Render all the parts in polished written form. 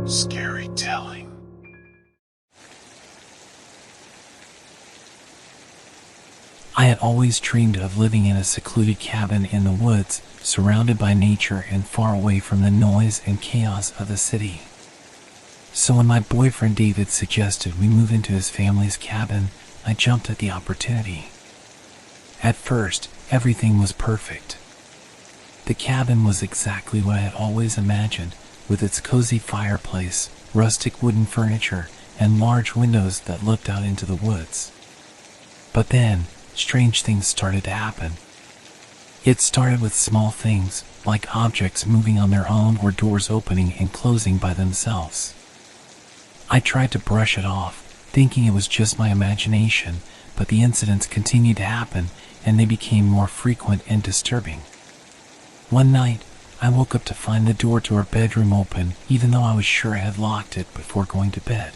Scary telling. I had always dreamed of living in a secluded cabin in the woods, surrounded by nature and far away from the noise and chaos of the city. So when my boyfriend David suggested we move into his family's cabin, I jumped at the opportunity. At first, everything was perfect. The cabin was exactly what I had always imagined, with its cozy fireplace, rustic wooden furniture, and large windows that looked out into the woods. But then, strange things started to happen. It started with small things, like objects moving on their own or doors opening and closing by themselves. I tried to brush it off, thinking it was just my imagination, but the incidents continued to happen, and they became more frequent and disturbing. One night, I woke up to find the door to our bedroom open, even though I was sure I had locked it before going to bed.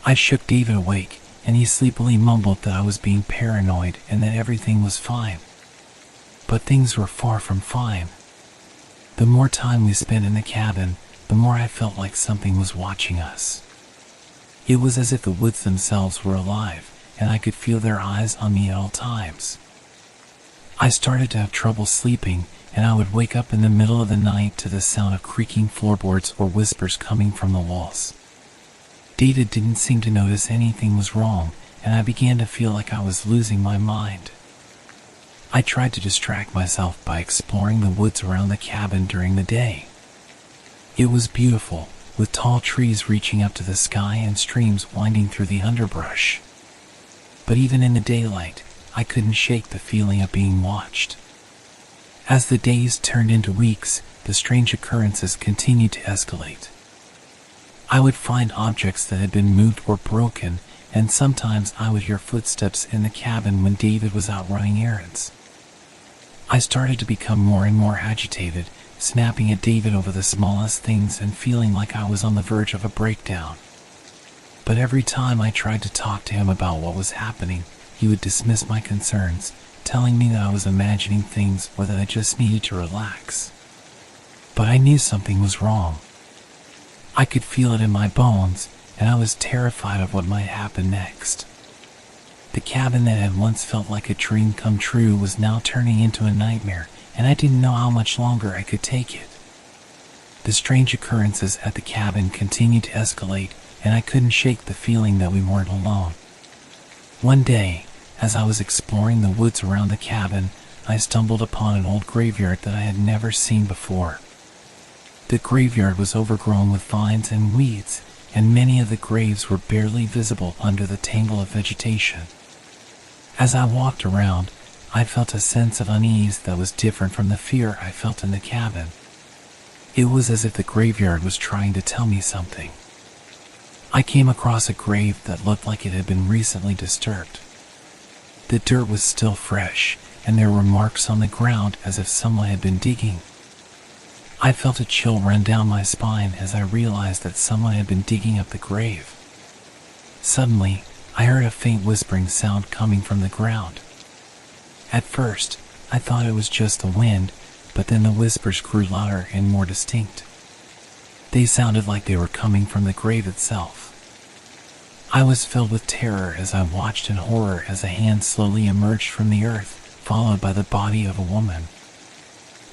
I shook David awake, and he sleepily mumbled that I was being paranoid and that everything was fine. But things were far from fine. The more time we spent in the cabin, the more I felt like something was watching us. It was as if the woods themselves were alive, and I could feel their eyes on me at all times. I started to have trouble sleeping, and I would wake up in the middle of the night to the sound of creaking floorboards or whispers coming from the walls. David didn't seem to notice anything was wrong, and I began to feel like I was losing my mind. I tried to distract myself by exploring the woods around the cabin during the day. It was beautiful, with tall trees reaching up to the sky and streams winding through the underbrush. But even in the daylight, I couldn't shake the feeling of being watched. As the days turned into weeks, the strange occurrences continued to escalate. I would find objects that had been moved or broken, and sometimes I would hear footsteps in the cabin when David was out running errands. I started to become more and more agitated, snapping at David over the smallest things and feeling like I was on the verge of a breakdown. But every time I tried to talk to him about what was happening, he would dismiss my concerns, telling me that I was imagining things or that I just needed to relax. But I knew something was wrong. I could feel it in my bones, and I was terrified of what might happen next. The cabin that had once felt like a dream come true was now turning into a nightmare, and I didn't know how much longer I could take it. The strange occurrences at the cabin continued to escalate, and I couldn't shake the feeling that we weren't alone. One day, as I was exploring the woods around the cabin, I stumbled upon an old graveyard that I had never seen before. The graveyard was overgrown with vines and weeds, and many of the graves were barely visible under the tangle of vegetation. As I walked around, I felt a sense of unease that was different from the fear I felt in the cabin. It was as if the graveyard was trying to tell me something. I came across a grave that looked like it had been recently disturbed. The dirt was still fresh, and there were marks on the ground as if someone had been digging. I felt a chill run down my spine as I realized that someone had been digging up the grave. Suddenly, I heard a faint whispering sound coming from the ground. At first, I thought it was just the wind, but then the whispers grew louder and more distinct. They sounded like they were coming from the grave itself. I was filled with terror as I watched in horror as a hand slowly emerged from the earth, followed by the body of a woman.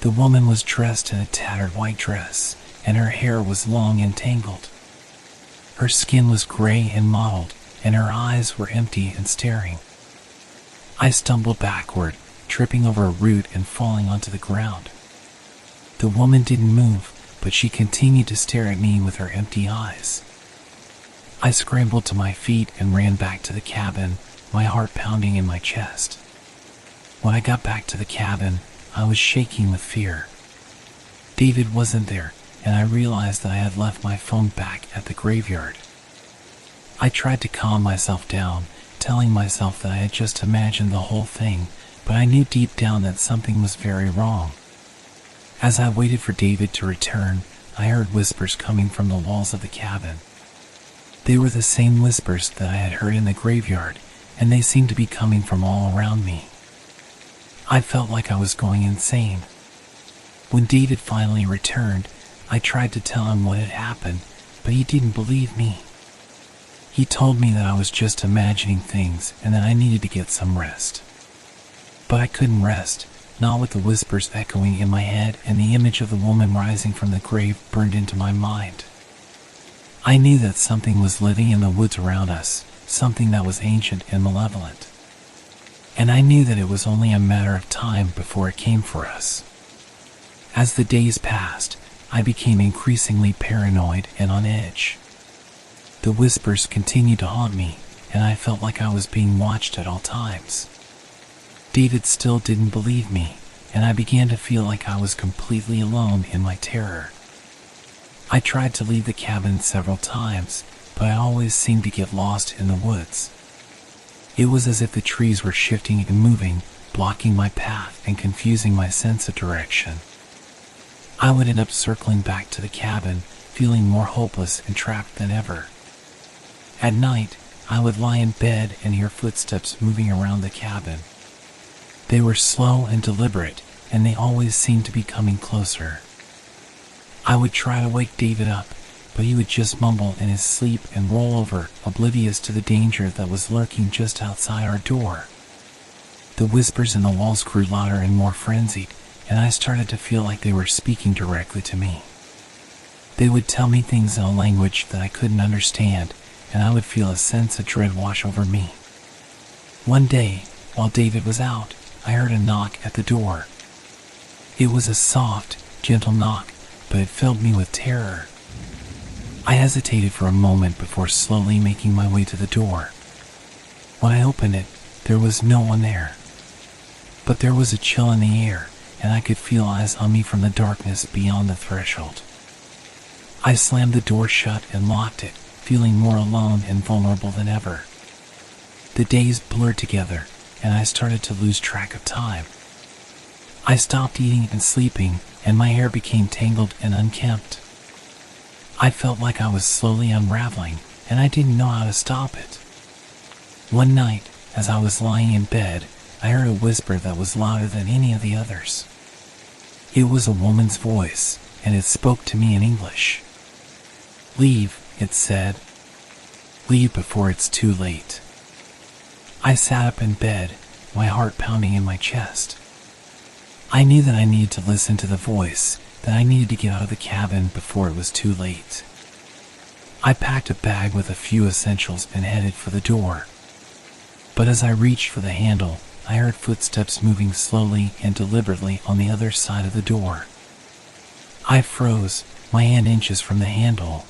The woman was dressed in a tattered white dress, and her hair was long and tangled. Her skin was gray and mottled, and her eyes were empty and staring. I stumbled backward, tripping over a root and falling onto the ground. The woman didn't move, but she continued to stare at me with her empty eyes. I scrambled to my feet and ran back to the cabin, my heart pounding in my chest. When I got back to the cabin, I was shaking with fear. David wasn't there, and I realized that I had left my phone back at the graveyard. I tried to calm myself down, telling myself that I had just imagined the whole thing, but I knew deep down that something was very wrong. As I waited for David to return, I heard whispers coming from the walls of the cabin. They were the same whispers that I had heard in the graveyard, and they seemed to be coming from all around me. I felt like I was going insane. When David finally returned, I tried to tell him what had happened, but he didn't believe me. He told me that I was just imagining things and that I needed to get some rest. But I couldn't rest, not with the whispers echoing in my head and the image of the woman rising from the grave burned into my mind. I knew that something was living in the woods around us, something that was ancient and malevolent. And I knew that it was only a matter of time before it came for us. As the days passed, I became increasingly paranoid and on edge. The whispers continued to haunt me, and I felt like I was being watched at all times. David still didn't believe me, and I began to feel like I was completely alone in my terror. I tried to leave the cabin several times, but I always seemed to get lost in the woods. It was as if the trees were shifting and moving, blocking my path and confusing my sense of direction. I would end up circling back to the cabin, feeling more hopeless and trapped than ever. At night, I would lie in bed and hear footsteps moving around the cabin. They were slow and deliberate, and they always seemed to be coming closer. I would try to wake David up, but he would just mumble in his sleep and roll over, oblivious to the danger that was lurking just outside our door. The whispers in the walls grew louder and more frenzied, and I started to feel like they were speaking directly to me. They would tell me things in a language that I couldn't understand, and I would feel a sense of dread wash over me. One day, while David was out, I heard a knock at the door. It was a soft, gentle knock, but it filled me with terror. I hesitated for a moment before slowly making my way to the door. When I opened it, there was no one there. But there was a chill in the air, and I could feel eyes on me from the darkness beyond the threshold. I slammed the door shut and locked it, feeling more alone and vulnerable than ever. The days blurred together, and I started to lose track of time. I stopped eating and sleeping, and my hair became tangled and unkempt. I felt like I was slowly unraveling, and I didn't know how to stop it. One night, as I was lying in bed, I heard a whisper that was louder than any of the others. It was a woman's voice, and it spoke to me in English. "Leave," it said. "Leave before it's too late." I sat up in bed, my heart pounding in my chest. I knew that I needed to listen to the voice, that I needed to get out of the cabin before it was too late. I packed a bag with a few essentials and headed for the door. But as I reached for the handle, I heard footsteps moving slowly and deliberately on the other side of the door. I froze, my hand inches from the handle.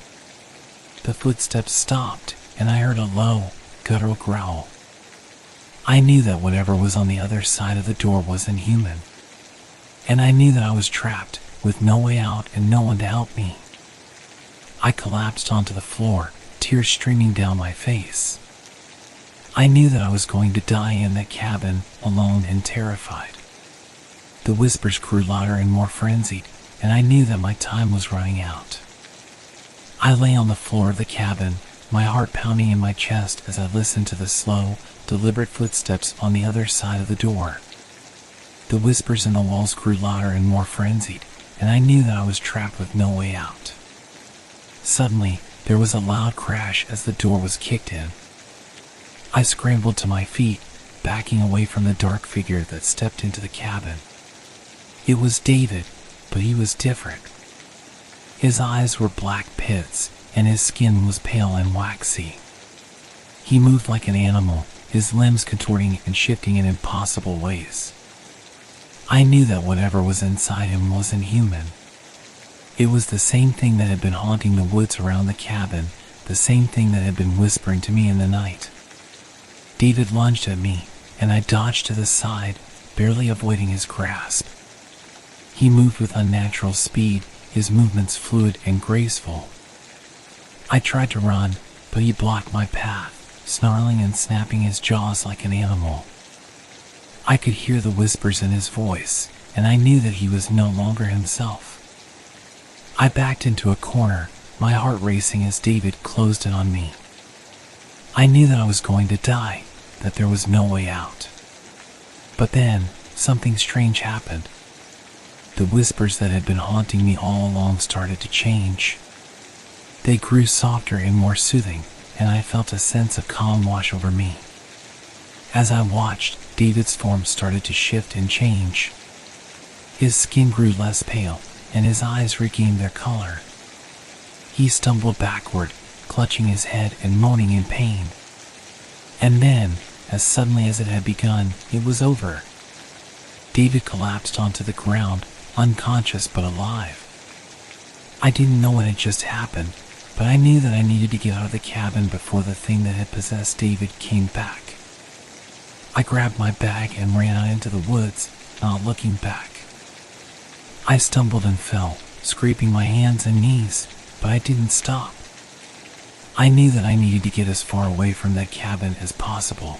The footsteps stopped, and I heard a low, guttural growl. I knew that whatever was on the other side of the door wasn't human. And I knew that I was trapped, with no way out and no one to help me. I collapsed onto the floor, tears streaming down my face. I knew that I was going to die in that cabin, alone and terrified. The whispers grew louder and more frenzied, and I knew that my time was running out. I lay on the floor of the cabin, my heart pounding in my chest as I listened to the slow, deliberate footsteps on the other side of the door. The whispers in the walls grew louder and more frenzied, and I knew that I was trapped with no way out. Suddenly, there was a loud crash as the door was kicked in. I scrambled to my feet, backing away from the dark figure that stepped into the cabin. It was David, but he was different. His eyes were black pits, and his skin was pale and waxy. He moved like an animal, his limbs contorting and shifting in impossible ways. I knew that whatever was inside him wasn't human. It was the same thing that had been haunting the woods around the cabin, the same thing that had been whispering to me in the night. David lunged at me, and I dodged to the side, barely avoiding his grasp. He moved with unnatural speed, his movements fluid and graceful. I tried to run, but he blocked my path, snarling and snapping his jaws like an animal. I could hear the whispers in his voice, and I knew that he was no longer himself. I backed into a corner, my heart racing as David closed in on me. I knew that I was going to die, that there was no way out. But then, something strange happened. the whispers that had been haunting me all along started to change. They grew softer and more soothing, and I felt a sense of calm wash over me. As I watched, David's form started to shift and change. His skin grew less pale, and his eyes regained their color. He stumbled backward, clutching his head and moaning in pain. And then, as suddenly as it had begun, it was over. David collapsed onto the ground, unconscious but alive. I didn't know what had just happened, but I knew that I needed to get out of the cabin before the thing that had possessed David came back. I grabbed my bag and ran out into the woods, not looking back. I stumbled and fell, scraping my hands and knees, but I didn't stop. I knew that I needed to get as far away from that cabin as possible.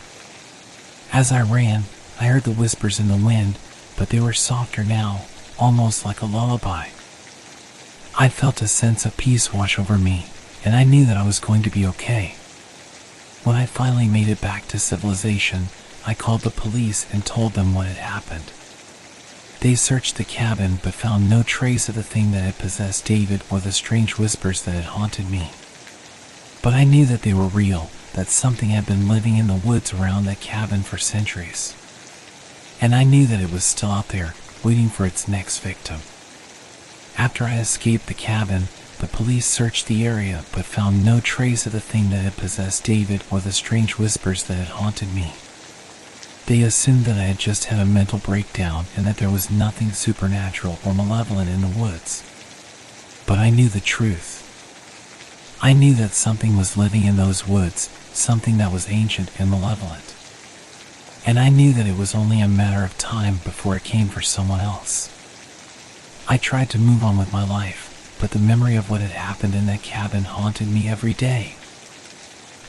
As I ran, I heard the whispers in the wind, but they were softer now, almost like a lullaby. I felt a sense of peace wash over me, and I knew that I was going to be okay. When I finally made it back to civilization, I called the police and told them what had happened. They searched the cabin but found no trace of the thing that had possessed David or the strange whispers that had haunted me. But I knew that they were real, that something had been living in the woods around that cabin for centuries. And I knew that it was still out there, waiting for its next victim. After I escaped the cabin, the police searched the area but found no trace of the thing that had possessed David or the strange whispers that had haunted me. They assumed that I had just had a mental breakdown and that there was nothing supernatural or malevolent in the woods. But I knew the truth. I knew that something was living in those woods, something that was ancient and malevolent. And I knew that it was only a matter of time before it came for someone else. I tried to move on with my life, but the memory of what had happened in that cabin haunted me every day.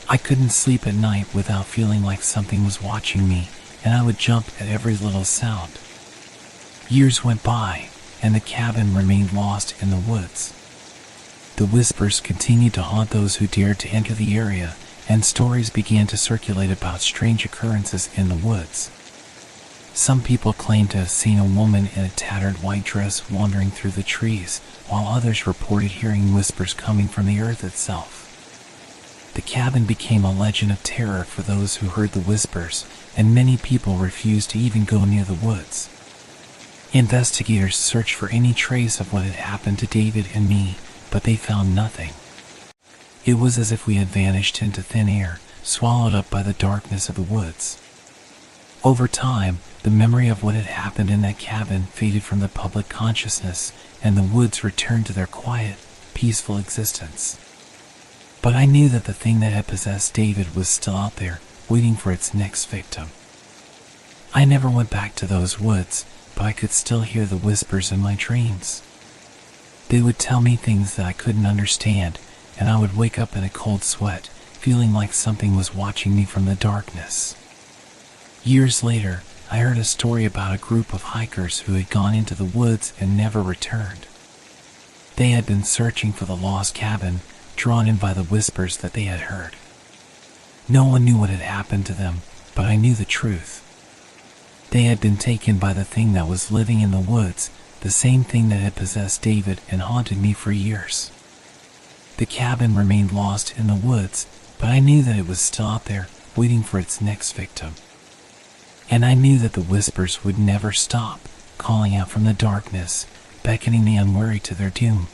I couldn't sleep at night without feeling like something was watching me, and I would jump at every little sound. Years went by, and the cabin remained lost in the woods. The whispers continued to haunt those who dared to enter the area, and stories began to circulate about strange occurrences in the woods. Some people claimed to have seen a woman in a tattered white dress wandering through the trees, while others reported hearing whispers coming from the earth itself. The cabin became a legend of terror for those who heard the whispers, and many people refused to even go near the woods. Investigators searched for any trace of what had happened to David and me, but they found nothing. It was as if we had vanished into thin air, swallowed up by the darkness of the woods. Over time, the memory of what had happened in that cabin faded from the public consciousness, and the woods returned to their quiet, peaceful existence. But I knew that the thing that had possessed David was still out there, waiting for its next victim. I never went back to those woods, but I could still hear the whispers in my dreams. They would tell me things that I couldn't understand, and I would wake up in a cold sweat, feeling like something was watching me from the darkness. Years later, I heard a story about a group of hikers who had gone into the woods and never returned. They had been searching for the lost cabin, drawn in by the whispers that they had heard. No one knew what had happened to them, but I knew the truth. They had been taken by the thing that was living in the woods, the same thing that had possessed David and haunted me for years. The cabin remained lost in the woods, but I knew that it was still out there, waiting for its next victim. And I knew that the whispers would never stop, calling out from the darkness, beckoning the unwary to their doom.